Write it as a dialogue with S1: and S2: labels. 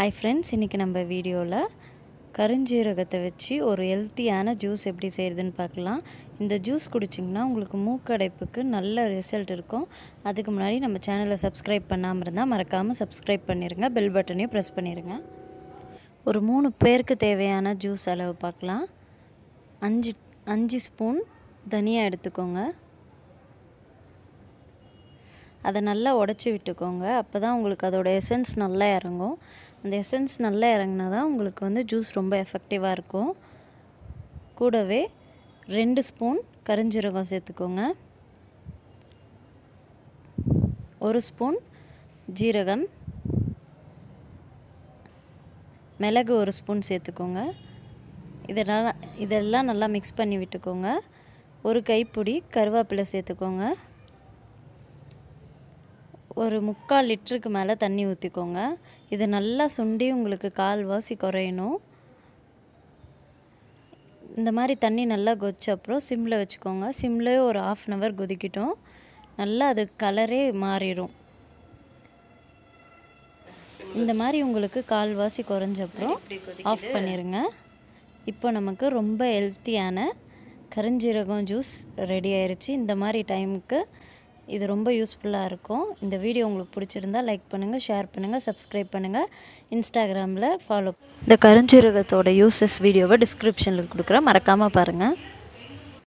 S1: Hi friends, இன்னைக்கு நம்ம வீடியோல கருஞ்சீரகத்தை வச்சு ஒரு ஹெல்த்தியான ஜூஸ் எப்படி செய்யறதுன்னு பார்க்கலாம். இந்த ஜூஸ் குடிச்சிங்கன்னா உங்களுக்கு மூக்கடைப்புக்கு நல்ல ரிசல்ட் இருக்கும். அதுக்கு முன்னாடி நம்ம சேனலை சப்ஸ்கிரைப் பண்ணாம இருந்தா மறக்காம சப்ஸ்கிரைப் பண்ணிருங்க. பெல் பட்டனையும் பிரஸ் பண்ணிருங்க. ஒரு 3 பேருக்கு தேவையான ஜூஸ் அளவு பார்க்கலாம். 5 ஸ்பூன் தனியா எடுத்துக்கோங்க. அதை நல்லா உடைச்சி விட்டுக்கோங்க. அப்பதான் உங்களுக்கு அதோட எசன்ஸ் நல்லா இறங்கும். அந்த எசன்ஸ் நல்லா இறங்கினா தான் உங்களுக்கு வந்து ஜூஸ் ரொம்ப எஃபெக்டிவாக இருக்கும். கூடவே 2 ஸ்பூன் கருஞ்சீரகம் சேர்த்துக்கோங்க. 1 ஸ்பூன் ஜீரகம், மிளகு 1 ஸ்பூன் சேர்த்துக்கோங்க. இதெல்லாம் நல்லா மிக்ஸ் பண்ணி விட்டுக்கோங்க. ஒரு கைப்பிடி கருவேப்பிலை சேர்த்துக்கோங்க. ஒரு 3/4 லிட்டருக்கு மேலே தண்ணி ஊற்றிக்கோங்க. இது நல்லா சுண்டி உங்களுக்கு கால்வாசி குறையணும். இந்த மாதிரி தண்ணி நல்லா கொதிச்ச அப்புறம் சிம்மில் வச்சுக்கோங்க. சிம்லேயே ஒரு 1/2 hour கொதிக்கிட்டோம். நல்லா அது கலரே மாறிடும். இந்த மாதிரி உங்களுக்கு கால்வாசி குறைஞ்சப்புறம் ஆஃப் பண்ணிடுங்க. இப்போ நமக்கு ரொம்ப ஹெல்த்தியான கருஞ்சீரகம் ஜூஸ் ரெடி ஆயிடுச்சு. இந்த மாதிரி டைமுக்கு இது ரொம்ப யூஸ்ஃபுல்லாக இருக்கும். இந்த வீடியோ உங்களுக்கு பிடிச்சிருந்தா லைக் பண்ணுங்கள், ஷேர் பண்ணுங்கள், சப்ஸ்கிரைப் பண்ணுங்கள், இன்ஸ்டாகிராமில் ஃபாலோ. இந்த கருஞ்சீரகத்தோட யூசஸ் வீடியோவை டிஸ்கிரிப்ஷனில் கொடுக்குறேன், மறக்காமல் பாருங்கள்.